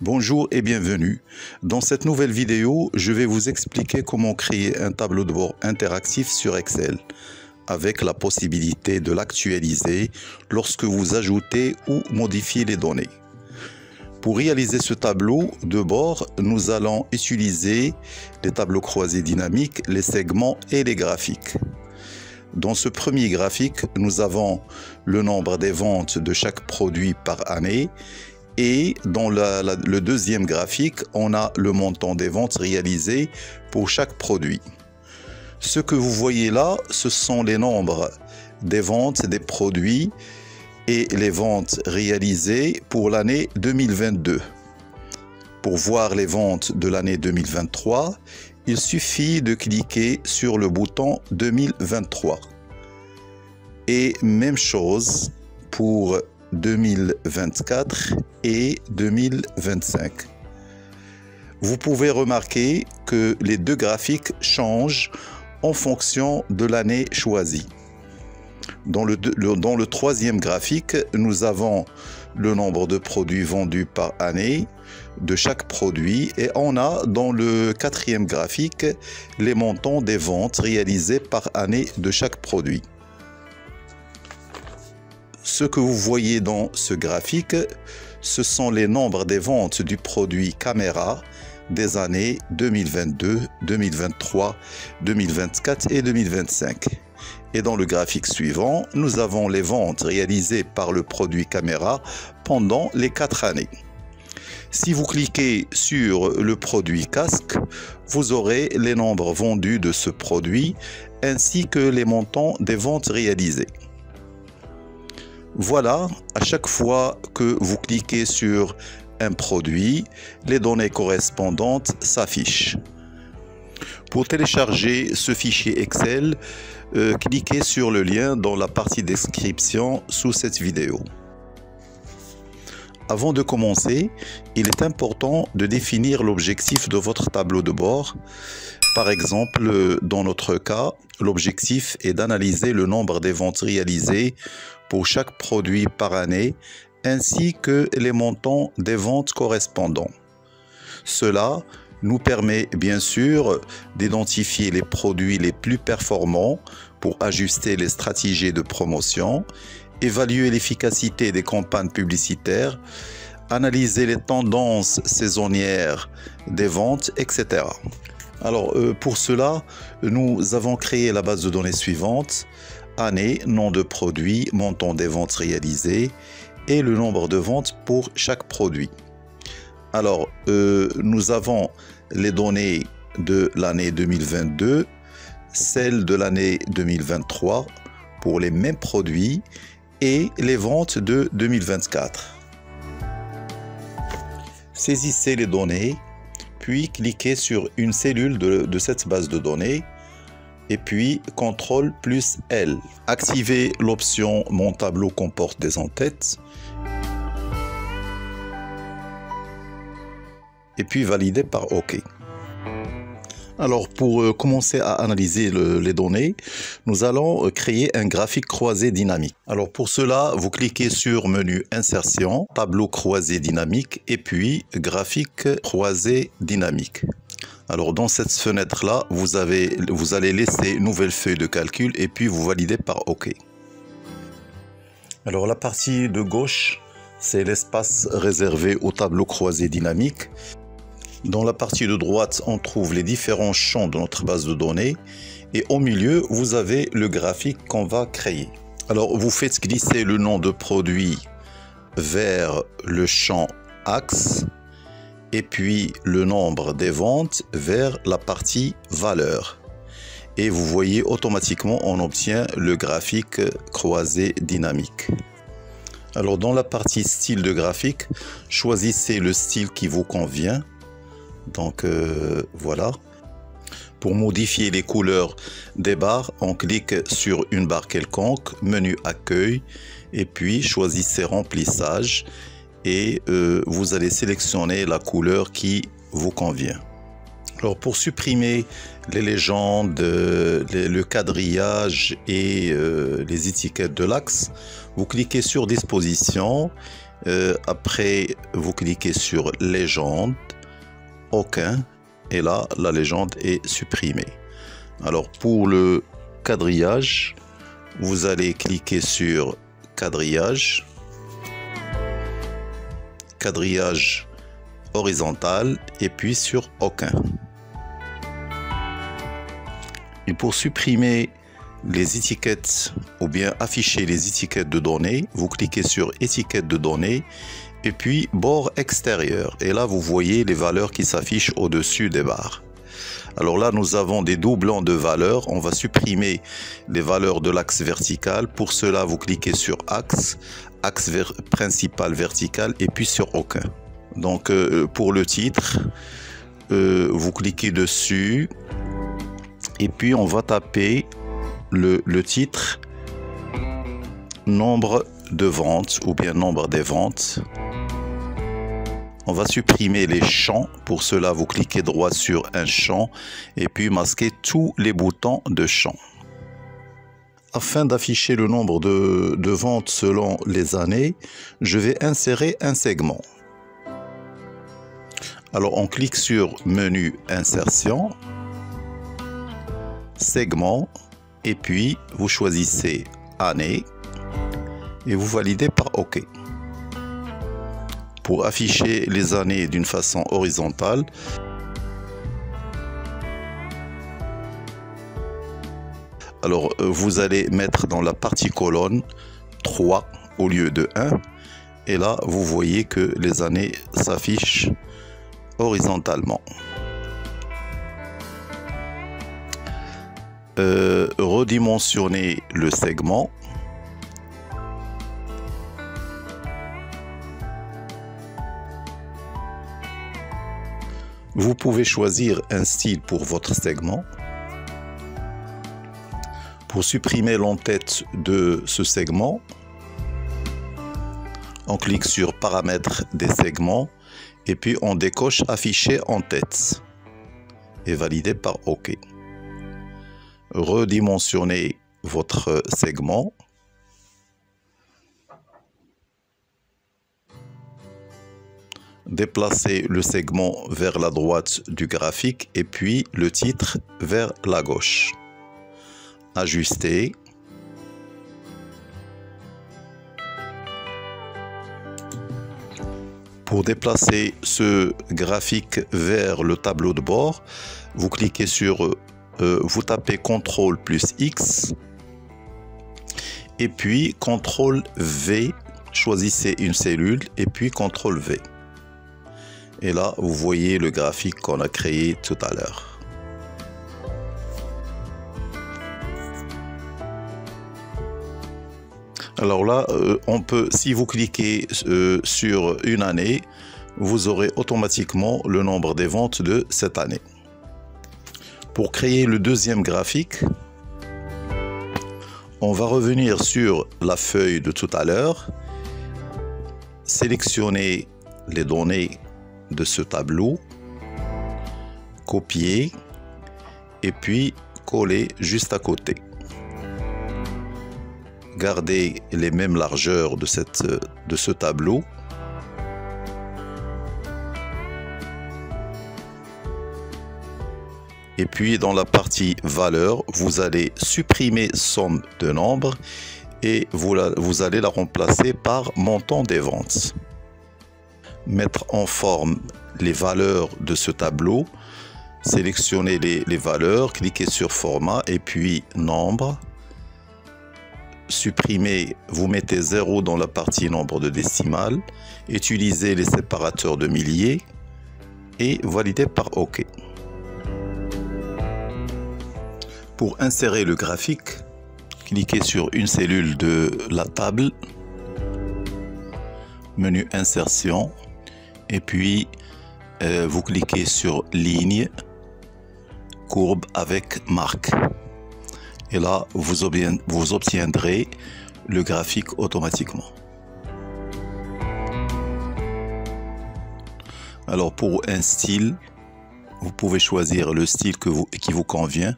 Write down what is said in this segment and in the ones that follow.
Bonjour et bienvenue. Dans cette nouvelle vidéo, je vais vous expliquer comment créer un tableau de bord interactif sur Excel avec la possibilité de l'actualiser lorsque vous ajoutez ou modifiez les données. Pour réaliser ce tableau de bord, nous allons utiliser les tableaux croisés dynamiques, les segments et les graphiques. Dans ce premier graphique, nous avons le nombre des ventes de chaque produit par année. Et dans le deuxième graphique, on a le montant des ventes réalisées pour chaque produit. Ce que vous voyez là, ce sont les nombres des ventes des produits et les ventes réalisées pour l'année 2022. Pour voir les ventes de l'année 2023, il suffit de cliquer sur le bouton 2023. Et même chose pour 2024 et 2025. Vous pouvez remarquer que les deux graphiques changent en fonction de l'année choisie. Dans le troisième graphique, nous avons le nombre de produits vendus par année de chaque produit et on a dans le quatrième graphique les montants des ventes réalisées par année de chaque produit. Ce que vous voyez dans ce graphique, ce sont les nombres des ventes du produit caméra des années 2022, 2023, 2024 et 2025. Et dans le graphique suivant, nous avons les ventes réalisées par le produit caméra pendant les 4 années. Si vous cliquez sur le produit casque, vous aurez les nombres vendus de ce produit ainsi que les montants des ventes réalisées. Voilà, à chaque fois que vous cliquez sur un produit, les données correspondantes s'affichent. Pour télécharger ce fichier Excel, cliquez sur le lien dans la partie description sous cette vidéo. Avant de commencer, il est important de définir l'objectif de votre tableau de bord. Par exemple, dans notre cas, l'objectif est d'analyser le nombre des ventes réalisées pour chaque produit par année, ainsi que les montants des ventes correspondants. Cela nous permet bien sûr d'identifier les produits les plus performants pour ajuster les stratégies de promotion, évaluer l'efficacité des campagnes publicitaires, analyser les tendances saisonnières des ventes, etc. Alors, pour cela, nous avons créé la base de données suivante: année, nom de produit, montant des ventes réalisées et le nombre de ventes pour chaque produit. Alors, nous avons les données de l'année 2022, celles de l'année 2023 pour les mêmes produits et les ventes de 2024. Saisissez les données, puis cliquez sur une cellule de cette base de données et puis CTRL plus L. Activez l'option Mon tableau comporte des en-têtes et puis validez par OK. Alors pour commencer à analyser les données, nous allons créer un graphique croisé dynamique. Alors pour cela, vous cliquez sur menu Insertion, tableau croisé dynamique et puis graphique croisé dynamique. Alors dans cette fenêtre-là, vous allez laisser nouvelle feuille de calcul et puis vous validez par OK. Alors la partie de gauche, c'est l'espace réservé au tableau croisé dynamique. Dans la partie de droite, on trouve les différents champs de notre base de données et au milieu, vous avez le graphique qu'on va créer. Alors vous faites glisser le nom de produit vers le champ Axe et puis le nombre des ventes vers la partie valeur. Et vous voyez automatiquement, on obtient le graphique croisé dynamique. Alors dans la partie style de graphique, choisissez le style qui vous convient. Donc voilà. Pour modifier les couleurs des barres, on clique sur une barre quelconque, menu accueil et puis choisissez remplissage et vous allez sélectionner la couleur qui vous convient. Alors pour supprimer les légendes, le quadrillage et les étiquettes de l'axe, vous cliquez sur disposition Après, vous cliquez sur légende, aucun, et là, la légende est supprimée. Alors, pour le quadrillage, vous allez cliquer sur quadrillage, quadrillage horizontal, et puis sur aucun. Et pour supprimer les étiquettes ou bien afficher les étiquettes de données, vous cliquez sur étiquette de données et puis bord extérieur. Et là, vous voyez les valeurs qui s'affichent au-dessus des barres. Alors là, nous avons des doublons de valeurs. On va supprimer les valeurs de l'axe vertical. Pour cela, vous cliquez sur axe, principal vertical et puis sur aucun. Donc, pour le titre, vous cliquez dessus et puis on va taper le titre, nombre de ventes ou bien nombre des ventes. On va supprimer les champs. Pour cela, vous cliquez droit sur un champ et puis masquez tous les boutons de champ. Afin d'afficher le nombre de ventes selon les années, je vais insérer un segment. Alors, on clique sur menu insertion, segment, et puis vous choisissez année et vous validez par OK. Pour afficher les années d'une façon horizontale, alors vous allez mettre dans la partie colonne 3 au lieu de 1 et là vous voyez que les années s'affichent horizontalement. Redimensionner le segment. Vous pouvez choisir un style pour votre segment. Pour supprimer l'entête de ce segment, on clique sur paramètres des segments et puis on décoche afficher en tête et valider par OK. Redimensionner votre segment. Déplacez le segment vers la droite du graphique et puis le titre vers la gauche. Ajuster. Pour déplacer ce graphique vers le tableau de bord, vous cliquez sur vous tapez CTRL plus X et puis CTRL V, choisissez une cellule et puis CTRL V. Et là, vous voyez le graphique qu'on a créé tout à l'heure. Alors là, on peut, si vous cliquez sur une année, vous aurez automatiquement le nombre des ventes de cette année. Pour créer le deuxième graphique, on va revenir sur la feuille de tout à l'heure, sélectionner les données de ce tableau, copier et puis coller juste à côté. Gardez les mêmes largeurs de ce tableau. Et puis dans la partie valeur, vous allez supprimer somme de nombres et vous allez la remplacer par montant des ventes. Mettre en forme les valeurs de ce tableau, sélectionnez les valeurs, cliquez sur format et puis nombre. Supprimez, vous mettez 0 dans la partie nombre de décimales, utilisez les séparateurs de milliers et validez par OK. Pour insérer le graphique, cliquez sur une cellule de la table, menu insertion, et puis vous cliquez sur ligne, courbe avec marque. Et là, vous obtiendrez le graphique automatiquement. Alors pour un style, vous pouvez choisir le style qui vous convient.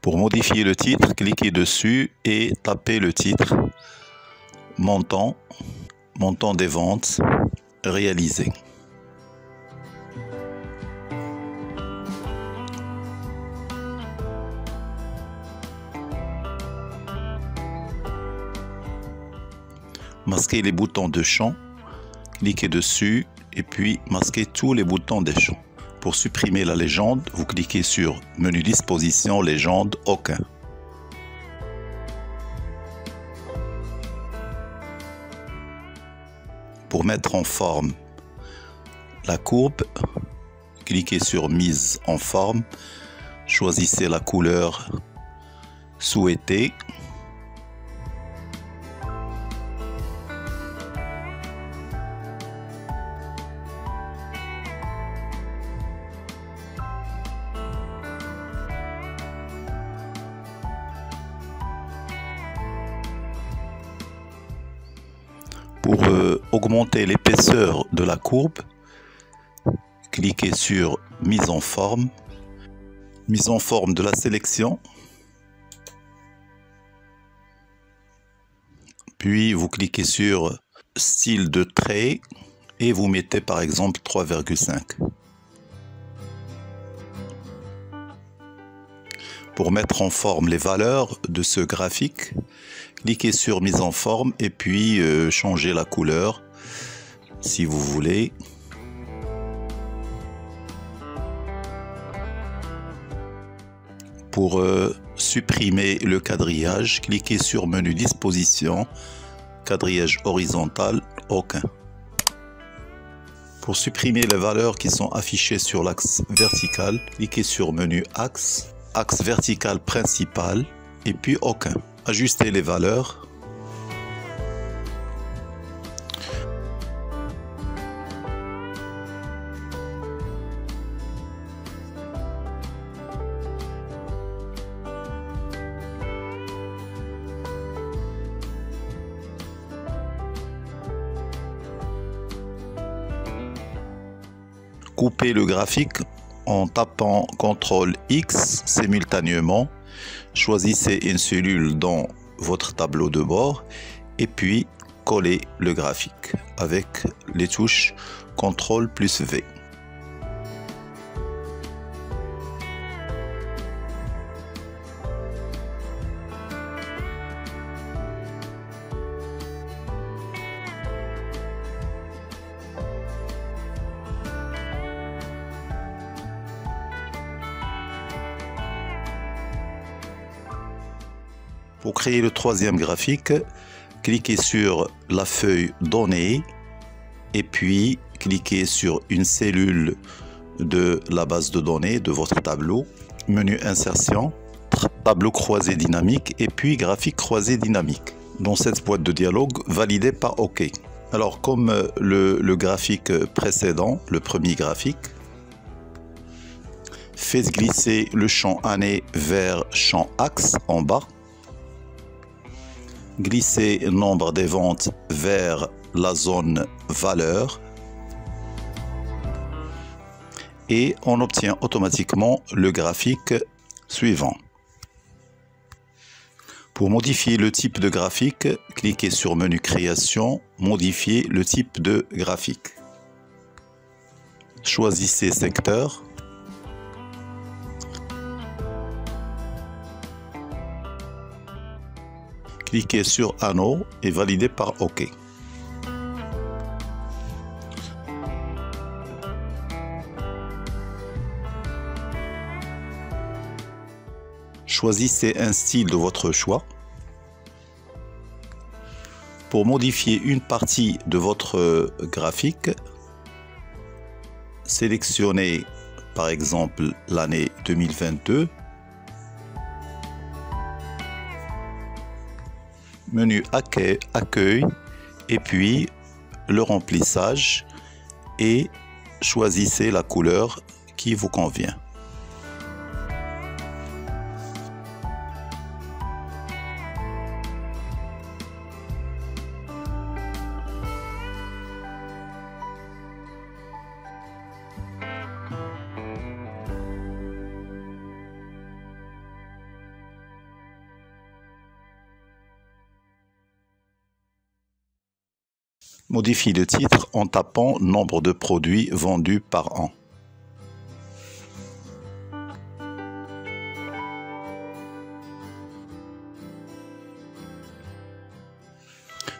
Pour modifier le titre, cliquez dessus et tapez le titre, montant, montant des ventes réalisées. Masquez les boutons de champ, cliquez dessus et puis masquez tous les boutons des champs. Pour supprimer la légende, vous cliquez sur Menu Disposition, Légende, Aucun. Pour mettre en forme la courbe, cliquez sur Mise en forme, choisissez la couleur souhaitée. Pour augmenter l'épaisseur de la courbe, cliquez sur Mise en forme de la sélection, puis vous cliquez sur Style de trait et vous mettez par exemple 3,5. Pour mettre en forme les valeurs de ce graphique, cliquez sur Mise en forme et puis changez la couleur si vous voulez. Pour supprimer le quadrillage, cliquez sur Menu Disposition, quadrillage horizontal, Aucun. Pour supprimer les valeurs qui sont affichées sur l'axe vertical, cliquez sur Menu Axe, axe vertical principal et puis Aucun. Ajustez les valeurs. Coupez le graphique en tapant CTRL X simultanément. Choisissez une cellule dans votre tableau de bord et puis collez le graphique avec les touches CTRL plus V. Pour créer le troisième graphique, cliquez sur la feuille Données et puis cliquez sur une cellule de la base de données de votre tableau, menu Insertion, tableau croisé dynamique et puis graphique croisé dynamique. Dans cette boîte de dialogue, validez par OK. Alors comme le graphique précédent, le premier graphique, faites glisser le champ année vers champ axe en bas. Glissez nombre des ventes vers la zone valeur et on obtient automatiquement le graphique suivant. Pour modifier le type de graphique, cliquez sur Menu Création, Modifier le type de graphique. Choisissez Secteur. Cliquez sur Anneau et validez par OK. Choisissez un style de votre choix. Pour modifier une partie de votre graphique, sélectionnez par exemple l'année 2022. Menu Accueil et puis le remplissage et choisissez la couleur qui vous convient. Modifie le titre en tapant nombre de produits vendus par an.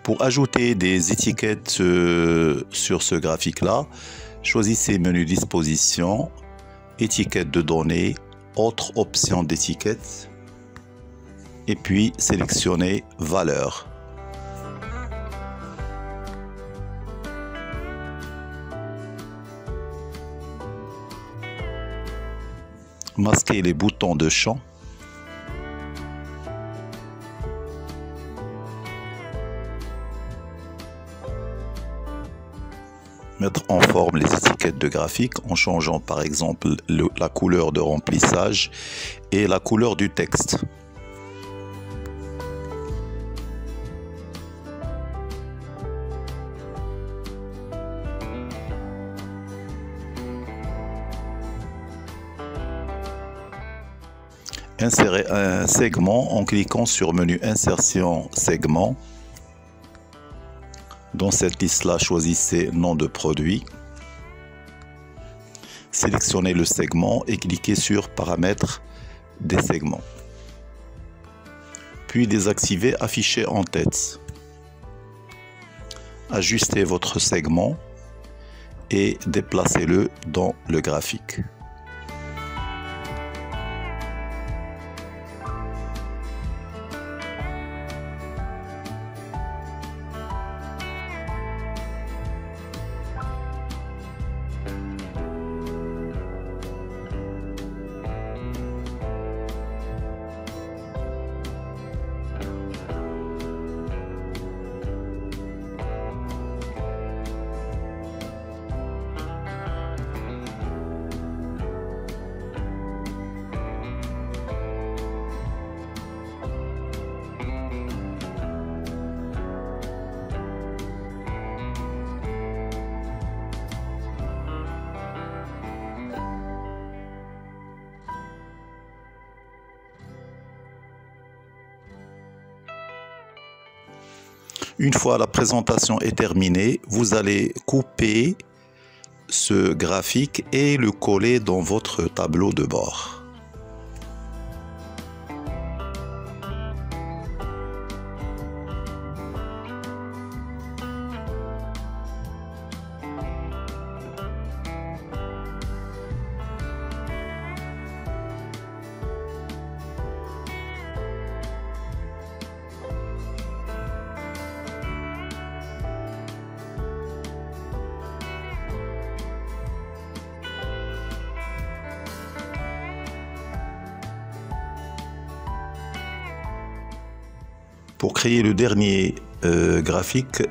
Pour ajouter des étiquettes sur ce graphique-là, choisissez menu disposition, étiquette de données, autre option d'étiquette et puis sélectionnez valeur. Masquez les boutons de champ. Mettre en forme les étiquettes de graphique en changeant par exemple la couleur de remplissage et la couleur du texte. Insérer un segment en cliquant sur menu insertion segment. Dans cette liste-là, choisissez nom de produit. Sélectionnez le segment et cliquez sur paramètres des segments. Puis désactivez afficher en tête. Ajustez votre segment et déplacez-le dans le graphique. Une fois la présentation est terminée, vous allez couper ce graphique et le coller dans votre tableau de bord. Pour créer le dernier graphique,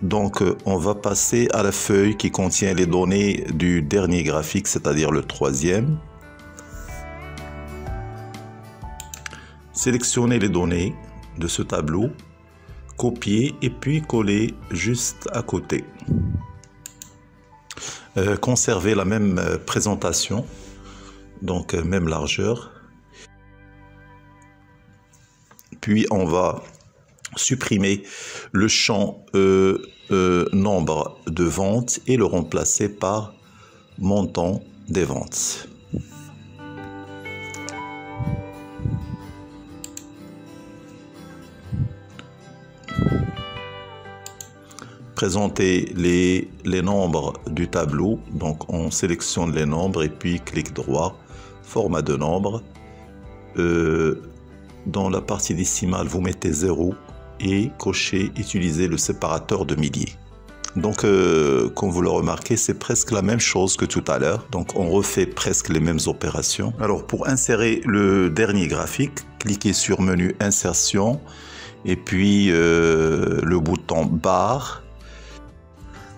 donc on va passer à la feuille qui contient les données du dernier graphique, c'est-à-dire le troisième. Sélectionnez les données de ce tableau, copier et puis coller juste à côté. Conservez la même présentation, donc même largeur. Puis on va supprimer le champ nombre de ventes et le remplacer par montant des ventes. Présenter les nombres du tableau, donc on sélectionne les nombres et puis clic droit, format de nombre. Dans la partie décimale, vous mettez 0 et cochez utiliser le séparateur de milliers. Donc, comme vous le remarquez, c'est presque la même chose que tout à l'heure. Donc, on refait presque les mêmes opérations. Alors, pour insérer le dernier graphique, cliquez sur menu insertion et puis le bouton barre.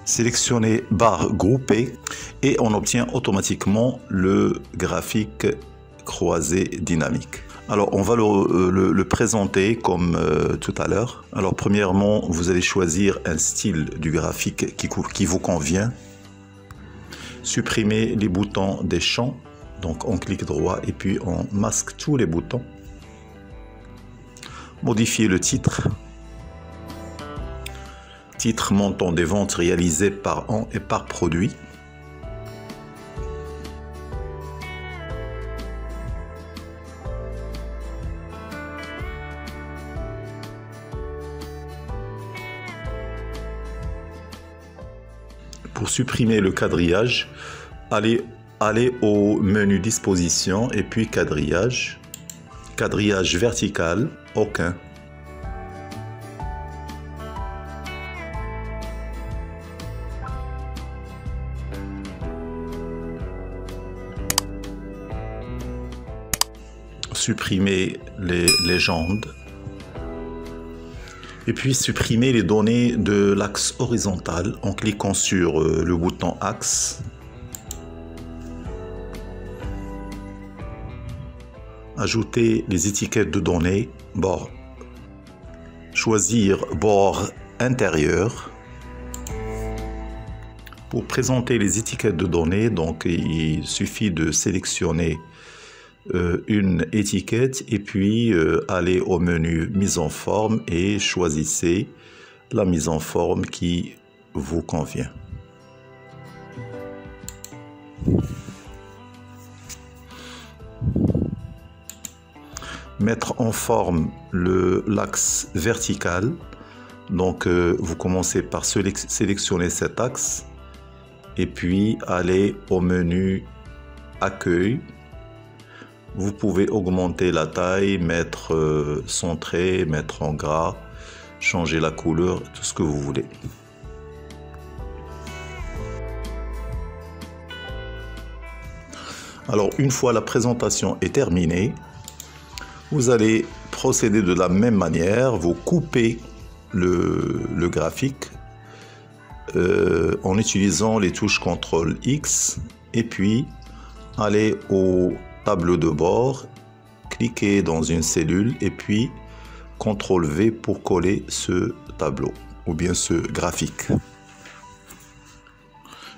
Sélectionnez barre groupée et on obtient automatiquement le graphique croisé dynamique. Alors, on va le présenter comme tout à l'heure. Alors, premièrement, vous allez choisir un style du graphique qui vous convient. Supprimez les boutons des champs. Donc, on clique droit et puis on masque tous les boutons. Modifiez le titre. titre, montant des ventes réalisées par an et par produit. Pour supprimer le quadrillage, allez au menu disposition et puis quadrillage. Quadrillage vertical, aucun. Supprimer les légendes. Et puis supprimer les données de l'axe horizontal en cliquant sur le bouton axe. Ajouter les étiquettes de données, bord. Choisir bord intérieur. Pour présenter les étiquettes de données, donc il suffit de sélectionner une étiquette et puis aller au menu mise en forme et choisissez la mise en forme qui vous convient. Mettre en forme l'axe vertical, donc vous commencez par sélectionner cet axe et puis aller au menu accueil. Vous pouvez augmenter la taille, mettre centré, mettre en gras, changer la couleur, tout ce que vous voulez. Alors, une fois la présentation est terminée, vous allez procéder de la même manière. Vous coupez le graphique en utilisant les touches CTRL X et puis allez au tableau de bord, cliquez dans une cellule et puis CTRL V pour coller ce tableau ou bien ce graphique.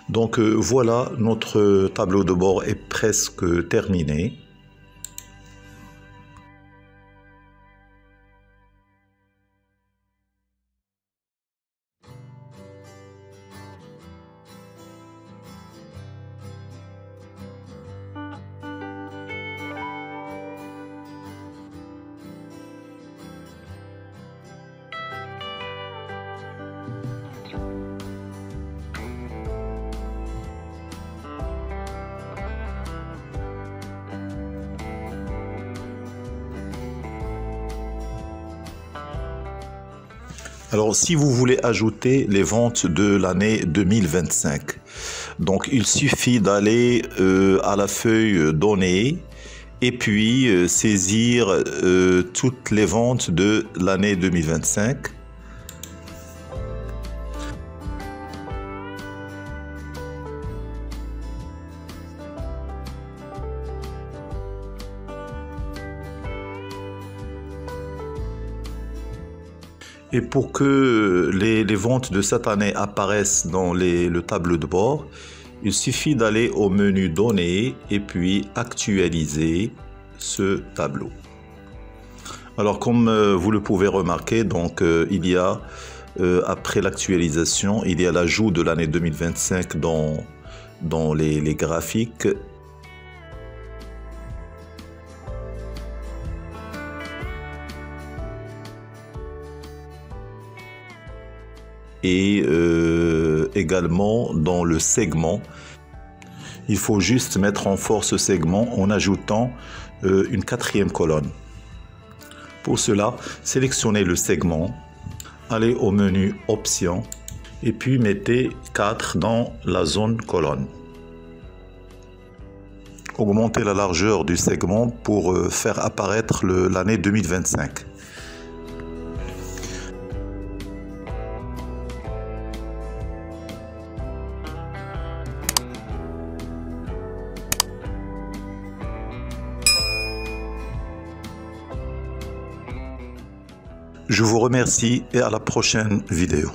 Donc voilà, notre tableau de bord est presque terminé. Alors, si vous voulez ajouter les ventes de l'année 2025, donc il suffit d'aller à la feuille données et puis saisir toutes les ventes de l'année 2025. Et pour que les ventes de cette année apparaissent dans le tableau de bord, il suffit d'aller au menu Données et puis Actualiser ce tableau. Alors comme vous le pouvez remarquer, donc il y a après l'actualisation, il y a l'ajout de l'année 2025 dans les graphiques. Et également dans le segment, il faut juste mettre en force ce segment en ajoutant une quatrième colonne. Pour cela, sélectionnez le segment, allez au menu Options et puis mettez 4 dans la zone colonne. Augmentez la largeur du segment pour faire apparaître l'année 2025. Je vous remercie et à la prochaine vidéo.